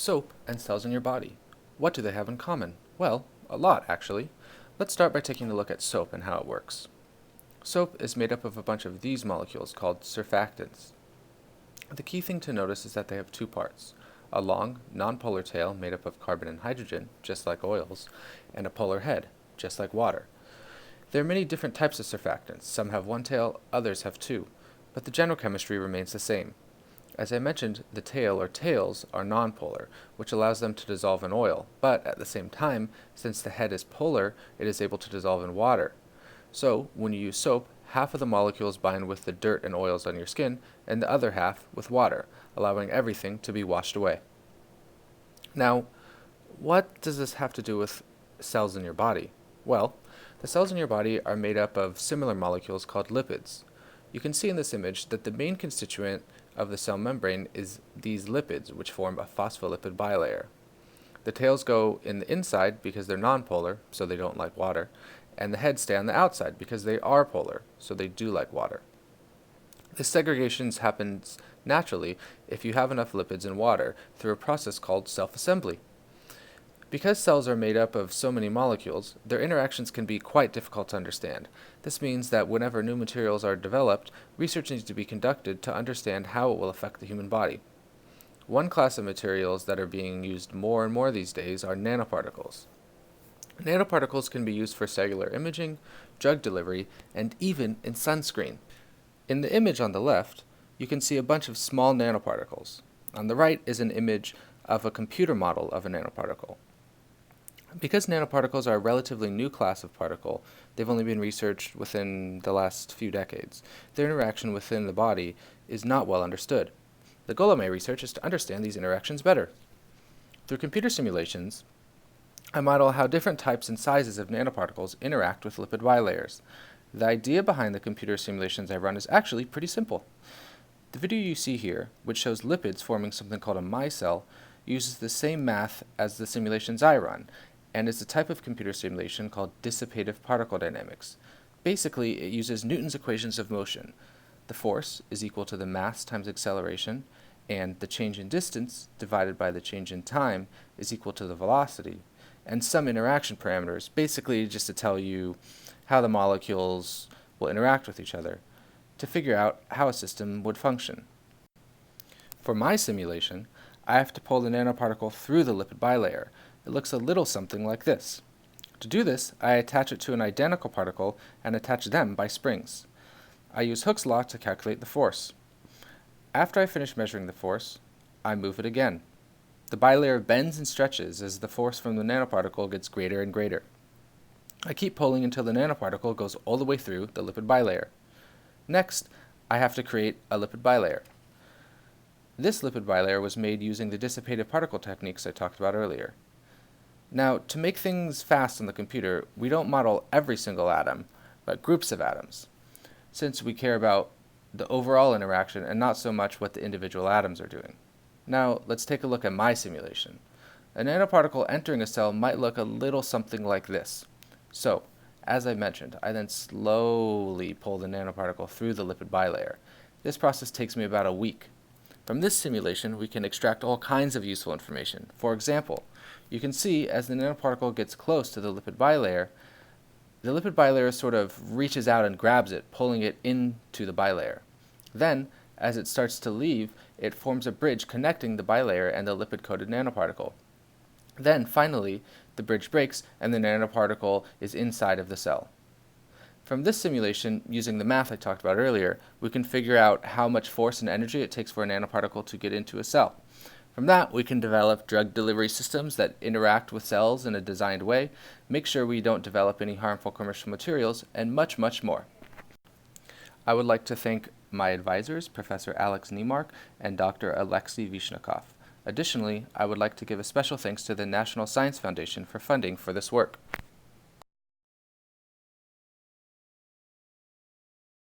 Soap and cells in your body. What do they have in common? Well, a lot, actually. Let's start by taking a look at soap and how it works. Soap is made up of a bunch of these molecules called surfactants. The key thing to notice is that they have two parts: a long, nonpolar tail made up of carbon and hydrogen, just like oils, and a polar head, just like water. There are many different types of surfactants. Some have one tail, others have two, but the general chemistry remains the same. As I mentioned, the tail or tails are nonpolar, which allows them to dissolve in oil, but at the same time, since the head is polar, it is able to dissolve in water. So, when you use soap, half of the molecules bind with the dirt and oils on your skin, and the other half with water, allowing everything to be washed away. Now, what does this have to do with cells in your body? Well, the cells in your body are made up of similar molecules called lipids. You can see in this image that the main constituent of the cell membrane is these lipids, which form a phospholipid bilayer. The tails go in the inside because they're nonpolar, so they don't like water, and the heads stay on the outside because they are polar, so they do like water. This segregation happens naturally if you have enough lipids in water through a process called self-assembly. Because cells are made up of so many molecules, their interactions can be quite difficult to understand. This means that whenever new materials are developed, research needs to be conducted to understand how it will affect the human body. One class of materials that are being used more and more these days are nanoparticles. Nanoparticles can be used for cellular imaging, drug delivery, and even in sunscreen. In the image on the left, you can see a bunch of small nanoparticles. On the right is an image of a computer model of a nanoparticle. Because nanoparticles are a relatively new class of particle, they've only been researched within the last few decades. Their interaction within the body is not well understood. The goal of my research is to understand these interactions better. Through computer simulations, I model how different types and sizes of nanoparticles interact with lipid bilayers. The idea behind the computer simulations I run is actually pretty simple. The video you see here, which shows lipids forming something called a micelle, uses the same math as the simulations I run, and is a type of computer simulation called dissipative particle dynamics. Basically, it uses Newton's equations of motion. The force is equal to the mass times acceleration, and the change in distance divided by the change in time is equal to the velocity, and some interaction parameters, basically just to tell you how the molecules will interact with each other, to figure out how a system would function. For my simulation, I have to pull the nanoparticle through the lipid bilayer. It looks a little something like this. To do this, I attach it to an identical particle and attach them by springs. I use Hooke's law to calculate the force. After I finish measuring the force, I move it again. The bilayer bends and stretches as the force from the nanoparticle gets greater and greater. I keep pulling until the nanoparticle goes all the way through the lipid bilayer. Next, I have to create a lipid bilayer. This lipid bilayer was made using the dissipative particle techniques I talked about earlier. Now, to make things fast on the computer, we don't model every single atom, but groups of atoms, since we care about the overall interaction and not so much what the individual atoms are doing. Now, let's take a look at my simulation. A nanoparticle entering a cell might look a little something like this. So, as I mentioned, I then slowly pull the nanoparticle through the lipid bilayer. This process takes me about a week. From this simulation, we can extract all kinds of useful information. For example, you can see as the nanoparticle gets close to the lipid bilayer sort of reaches out and grabs it, pulling it into the bilayer. Then, as it starts to leave, it forms a bridge connecting the bilayer and the lipid-coated nanoparticle. Then, finally, the bridge breaks and the nanoparticle is inside of the cell. From this simulation, using the math I talked about earlier, we can figure out how much force and energy it takes for a nanoparticle to get into a cell. From that, we can develop drug delivery systems that interact with cells in a designed way, make sure we don't develop any harmful commercial materials, and much, much more. I would like to thank my advisors, Professor Alex Niemark and Dr. Alexei Vishnikov. Additionally, I would like to give a special thanks to the National Science Foundation for funding for this work.